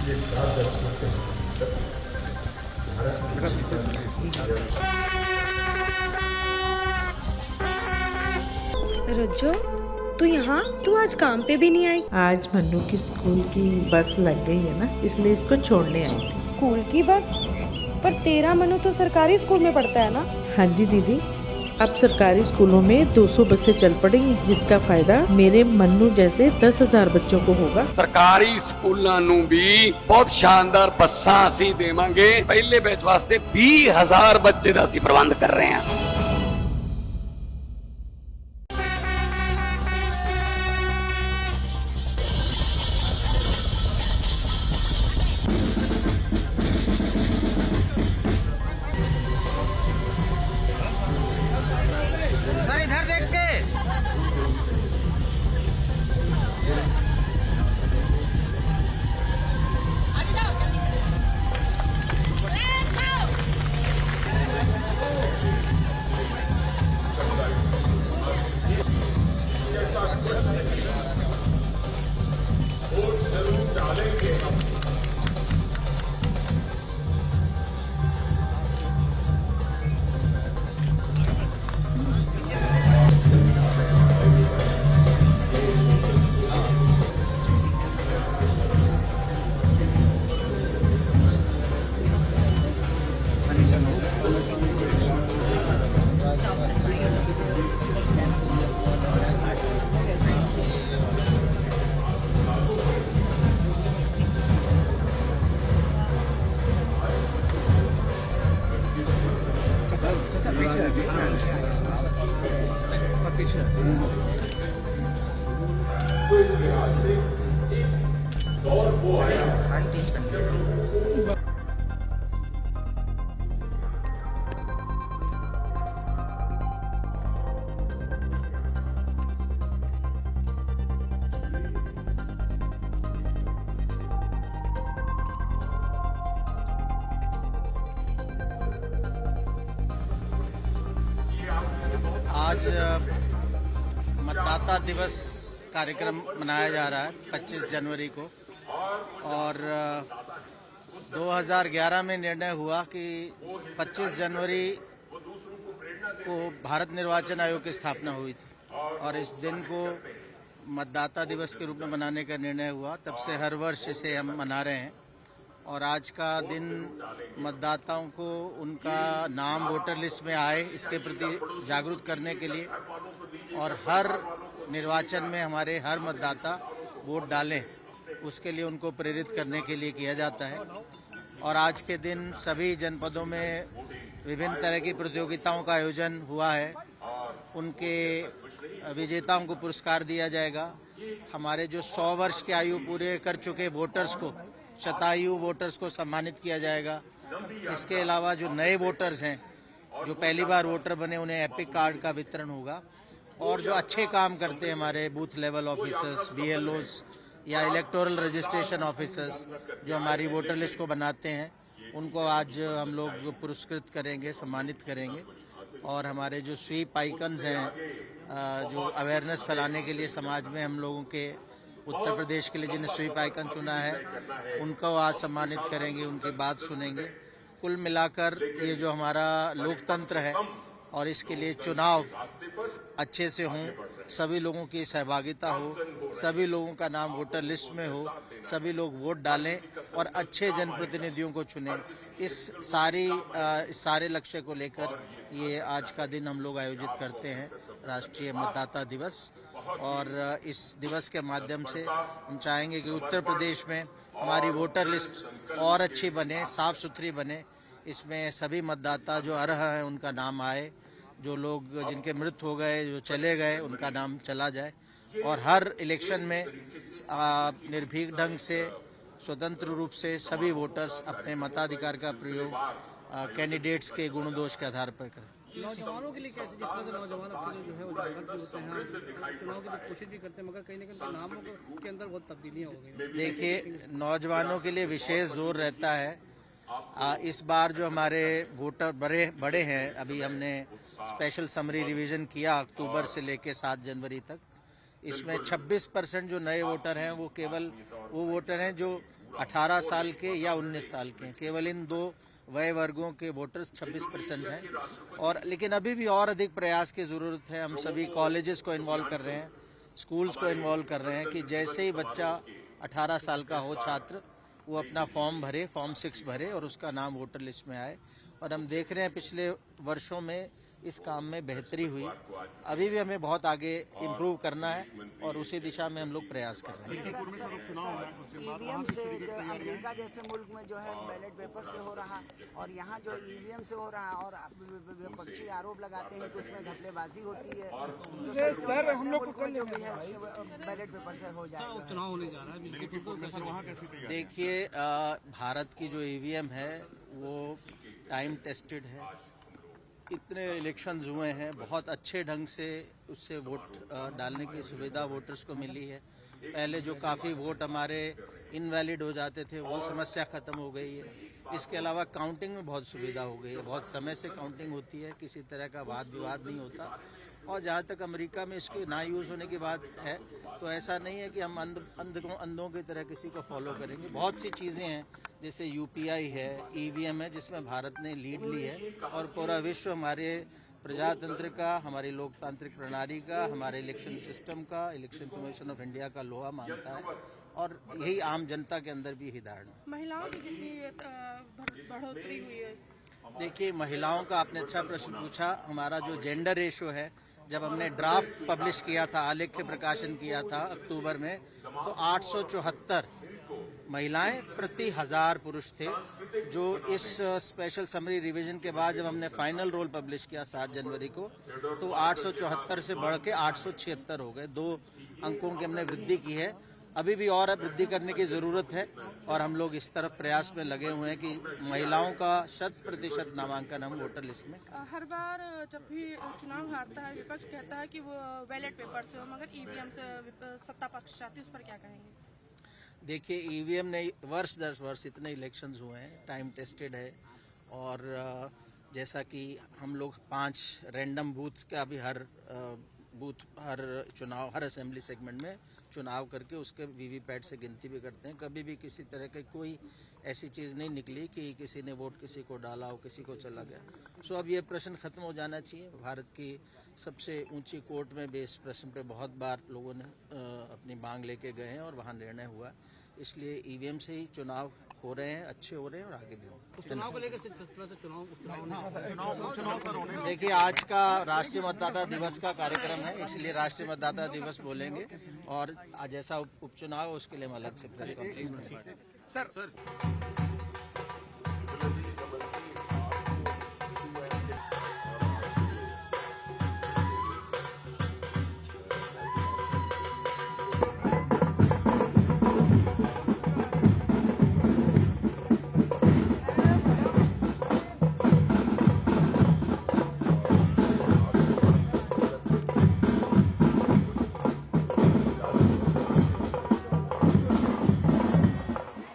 रज्जो, तू यहाँ? तू आज काम पे भी नहीं आई? आज मन्नू की स्कूल की बस लग गई है ना, इसलिए इसको छोड़ने आई थी। स्कूल की बस? पर तेरा मन्नू तो सरकारी स्कूल में पढ़ता है ना? हाँ जी दीदी, अब सरकारी स्कूलों में 200 बसें चल पड़ेंगी, जिसका फायदा मेरे मन्नू जैसे 10,000 बच्चों को होगा। सरकारी स्कूलों ਨੂੰ भी बहुत शानदार ਬੱਸਾਂ ਅਸੀਂ ਦੇਵਾਂਗੇ। ਪਹਿਲੇ ਬੈਚ ਵਾਸਤੇ 20,000 ਬੱਚੇ ਦਾ ਅਸੀਂ ਪ੍ਰਬੰਧ ਕਰ ਰਹੇ ਹਾਂ। इधर देख के तो इस लिहाज से एक दौर वो आया। आज मतदाता दिवस कार्यक्रम मनाया जा रहा है 25 जनवरी को, और 2011 में निर्णय हुआ कि 25 जनवरी को भारत निर्वाचन आयोग की स्थापना हुई थी और इस दिन को मतदाता दिवस के रूप में मनाने का निर्णय हुआ। तब से हर वर्ष इसे हम मना रहे हैं और आज का दिन मतदाताओं को उनका नाम वोटर लिस्ट में आए इसके प्रति जागरूक करने के लिए, और हर निर्वाचन में हमारे हर मतदाता वोट डालें उसके लिए उनको प्रेरित करने के लिए किया जाता है। और आज के दिन सभी जनपदों में विभिन्न तरह की प्रतियोगिताओं का आयोजन हुआ है, उनके विजेताओं को पुरस्कार दिया जाएगा। हमारे जो 100 वर्ष की आयु पूरे कर चुके वोटर्स को, शतायु वोटर्स को सम्मानित किया जाएगा। इसके अलावा जो नए वोटर्स हैं, जो पहली बार वोटर बने, उन्हें एपिक कार्ड का वितरण होगा। और जो अच्छे काम करते हैं हमारे बूथ लेवल ऑफिसर्स, बीएलओस या इलेक्टोरल रजिस्ट्रेशन ऑफिसर्स जो हमारी वोटर लिस्ट को बनाते हैं, उनको आज हम लोग पुरस्कृत करेंगे, सम्मानित करेंगे। और हमारे जो स्वीप आइकन्स हैं, जो अवेयरनेस फैलाने के लिए समाज में हम लोगों के उत्तर प्रदेश के लिए जिन्हें स्वीप आइकन चुना है, उनको आज सम्मानित करेंगे, उनकी बात सुनेंगे। कुल मिलाकर ये जो हमारा लोकतंत्र है और इसके लिए चुनाव अच्छे से हों, सभी लोगों की सहभागिता हो, सभी लोगों का नाम वोटर लिस्ट में हो, सभी लोग वोट डालें और अच्छे जनप्रतिनिधियों को चुनें। इस सारे लक्ष्य को लेकर ये आज का दिन हम लोग आयोजित करते हैं, राष्ट्रीय मतदाता दिवस। और इस दिवस के माध्यम से हम चाहेंगे कि उत्तर प्रदेश में हमारी वोटर लिस्ट और अच्छी बने, साफ सुथरी बने। इसमें सभी मतदाता जो अर्ह हैं उनका नाम आए, जो लोग जिनके मृत्यु हो गए, जो चले गए, उनका नाम चला जाए। और हर इलेक्शन में निर्भीक ढंग से, स्वतंत्र रूप से सभी वोटर्स अपने मताधिकार का प्रयोग कैंडिडेट्स के गुण दोष के आधार पर करें। नौजवानों के लिए कैसे, जिस तरह से नौजवान अपने जो है वो जागरूक होते हैं, चुनाव की कोशिश भी करते हैं, मगर कहीं ना कहीं नामों के अंदर बहुत तब्दीलियां हो गई। देखिए, नौजवानों के लिए विशेष जोर रहता है। इस बार जो हमारे वोटर बड़े हैं, अभी हमने स्पेशल समरी रिवीजन किया अक्टूबर से लेकर 7 जनवरी तक। इसमें 26% जो नए वोटर हैं वो केवल वो वोटर हैं जो 18 साल के या 19 साल के हैं। केवल इन दो वय वर्गों के वोटर्स 26% हैं। और लेकिन अभी भी और अधिक प्रयास की ज़रूरत है। हम सभी कॉलेजेस को इन्वॉल्व कर रहे हैं, स्कूल्स को इन्वॉल्व कर रहे हैं कि जैसे ही बच्चा 18 साल का हो छात्र, वो अपना फॉर्म भरे, फॉर्म 6 भरे और उसका नाम वोटर लिस्ट में आए। और हम देख रहे हैं पिछले वर्षों में इस काम में बेहतरी हुई। अभी भी हमें बहुत आगे इम्प्रूव करना है और उसी दिशा में हम लोग प्रयास कर रहे हैं। ईवीएम से अमेरिका जैसे मुल्क में जो है बैलेट पेपर से हो रहा और यहाँ जो ईवीएम से हो रहा और विपक्षी आरोप लगाते हैं कि उसमें घपलेबाजी होती है, तो सर हम लोग को जो भी है बैलेट पेपर से हो जाए। चुनाव होने जा रहा है, देखिए भारत की जो ईवीएम है वो टाइम टेस्टेड है। इतने इलेक्शंस हुए हैं, बहुत अच्छे ढंग से उससे वोट डालने की सुविधा वोटर्स को मिली है। पहले जो काफ़ी वोट हमारे इनवैलिड हो जाते थे वो समस्या ख़त्म हो गई है। इसके अलावा काउंटिंग में बहुत सुविधा हो गई है, बहुत समय से काउंटिंग होती है, किसी तरह का वाद विवाद नहीं होता। और जहाँ तक अमेरिका में इसके ना यूज़ होने की बात है तो ऐसा नहीं है कि हम अंधों की तरह किसी को फॉलो करेंगे। बहुत सी चीज़ें हैं जैसे यूपीआई है, ईवीएम है, जिसमें भारत ने लीड ली है और पूरा विश्व हमारे प्रजातंत्र का, हमारी लोकतांत्रिक प्रणाली का, हमारे इलेक्शन सिस्टम का, इलेक्शन कमीशन ऑफ इंडिया का लोहा मानता है और यही आम जनता के अंदर भी यही धारणा है। महिलाओं की कितनी बढ़ोतरी हुई है? देखिए, महिलाओं का आपने अच्छा प्रश्न पूछा। हमारा जो जेंडर रेशो है, जब हमने ड्राफ्ट पब्लिश किया था, आलेख्य प्रकाशन किया था अक्टूबर में, तो 874 महिलाएं प्रति 1000 पुरुष थे। जो इस स्पेशल समरी रिवीजन के बाद जब हमने फाइनल रोल पब्लिश किया 7 जनवरी को, तो 874 से बढ़ के 876 हो गए। 2 अंकों की हमने वृद्धि की है। अभी भी और वृद्धि करने की जरूरत है और हम लोग इस तरफ प्रयास में लगे हुए हैं कि महिलाओं का 100% नामांकन हम वोटर लिस्ट में। हर बार जब भी चुनाव हारता है विपक्ष कहता है कि वो बैलेट पेपर से हो, मगर ईवीएम से सत्ता पक्ष चाहती है, उस पर क्या कहेंगे? देखिए, ईवीएम ने वर्ष दर वर्ष इतने इलेक्शंस हुए हैं, टाइम टेस्टेड है। और जैसा कि हम लोग 5 रैंडम बूथ का भी हर चुनाव, हर असेंबली सेगमेंट में चुनाव करके उसके वीवीपैट से गिनती भी करते हैं। कभी भी किसी तरह की कोई ऐसी चीज़ नहीं निकली कि किसी ने वोट किसी को डाला हो, किसी को चला गया। सो अब ये प्रश्न खत्म हो जाना चाहिए। भारत की सबसे ऊंची कोर्ट में भी इस प्रश्न पे बहुत बार लोगों ने अपनी मांग लेके गए हैं और वहाँ निर्णय हुआ। इसलिए ईवीएम से ही चुनाव हो रहे हैं, अच्छे हो रहे हैं और आगे भी होंगे। चुनाव को लेकर चुनाव देखिए, आज का राष्ट्रीय मतदाता दिवस का कार्यक्रम है, इसलिए राष्ट्रीय मतदाता दिवस बोलेंगे और जैसा उपचुनाव उसके लिए हम अलग से प्रेस कॉन्फ्रेंस करेंगे। सर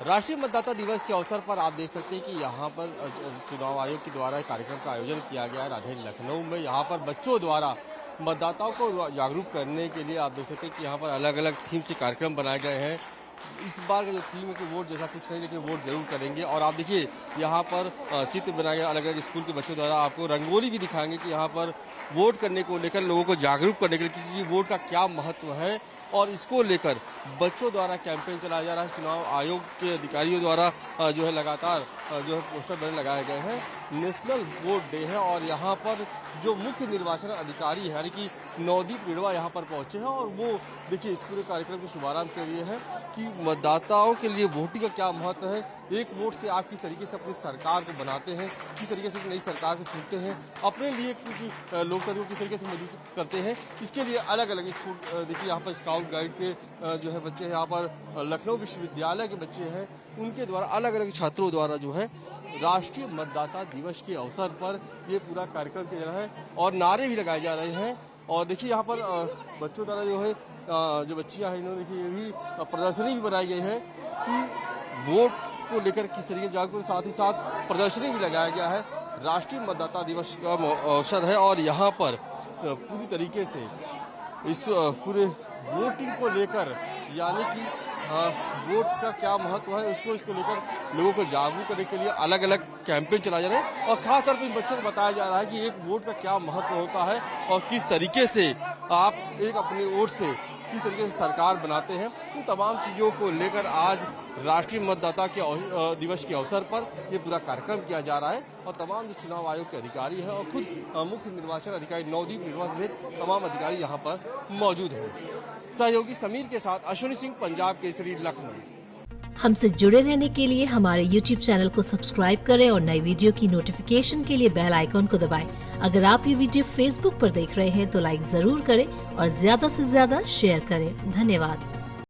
राष्ट्रीय मतदाता दिवस के अवसर पर आप देख सकते हैं कि यहाँ पर चुनाव आयोग के द्वारा एक कार्यक्रम का आयोजन किया गया है राजधानी लखनऊ में। यहाँ पर बच्चों द्वारा मतदाताओं को जागरूक करने के लिए आप देख सकते हैं कि यहाँ पर अलग अलग थीम से कार्यक्रम बनाए गए हैं। इस बार का जो थीम है कि वोट जैसा कुछ नहीं, लेकिन वोट जरूर करेंगे। और आप देखिए यहाँ पर चित्र बनाए गए अलग अलग स्कूल के बच्चों द्वारा, आपको रंगोली भी दिखाएंगे कि यहाँ पर वोट करने को लेकर लोगों को जागरूक करने के लिए कि वोट का क्या महत्व है। और इसको लेकर बच्चों द्वारा कैंपेन चलाया जा रहा है। चुनाव आयोग के अधिकारियों द्वारा जो है लगातार जो है पोस्टर बने लगाए गए हैं। नेशनल वोट डे है और यहाँ पर जो मुख्य निर्वाचन अधिकारी है यानी कि नवदीप निड़वा यहाँ पर पहुंचे हैं और वो देखिए इस पूरे कार्यक्रम के शुभारंभ के लिए है कि मतदाताओं के लिए वोटिंग का क्या महत्व है। एक वोट से आप किस तरीके से अपनी सरकार को बनाते हैं, किस तरीके से नई सरकार को चुनते हैं, अपने लिए लोकतंत्र को किस तरीके से मजबूत करते हैं। इसके लिए अलग अलग स्कूल देखिए यहाँ पर स्काउट गाइड के जो है बच्चे हैं, यहाँ पर लखनऊ विश्वविद्यालय के बच्चे हैं, उनके द्वारा अलग अलग छात्रों द्वारा जो है राष्ट्रीय मतदाता दिवस के अवसर पर ये पूरा कार्यक्रम किया जा रहा है और नारे भी लगाए जा रहे हैं। और देखिए यहाँ पर बच्चों द्वारा जो है जो बच्चियां हैं इन्होंने देखिए ये भी प्रदर्शनी भी बनाई गई है कि वोट को लेकर किस तरीके से जागरूक, साथ ही साथ प्रदर्शनी भी लगाया गया है। राष्ट्रीय मतदाता दिवस का अवसर है और यहाँ पर पूरी तरीके से इस पूरे वोटिंग को लेकर, यानी कि वोट का क्या महत्व है इसको लेकर लोगों को जागरूक करने के लिए अलग अलग कैंपेन चलाए जा रहे हैं और खासतौर पर इन बच्चों को बताया जा रहा है कि एक वोट का क्या महत्व होता है और किस तरीके से आप एक अपने वोट से किस तरीके से सरकार बनाते हैं। इन तमाम चीज़ों को लेकर आज राष्ट्रीय मतदाता के दिवस के अवसर पर ये पूरा कार्यक्रम किया जा रहा है और तमाम जो चुनाव आयोग के अधिकारी हैं और खुद मुख्य निर्वाचन अधिकारी नवदीप निर्वाचन समेत तमाम अधिकारी यहाँ पर मौजूद हैं। सहयोगी समीर के साथ अश्विनी सिंह, पंजाब केसरी, लखनऊ। हमसे जुड़े रहने के लिए हमारे YouTube चैनल को सब्सक्राइब करें और नई वीडियो की नोटिफिकेशन के लिए बेल आइकॉन को दबाएं। अगर आप ये वीडियो Facebook पर देख रहे हैं तो लाइक जरूर करें और ज्यादा से ज्यादा शेयर करें। धन्यवाद।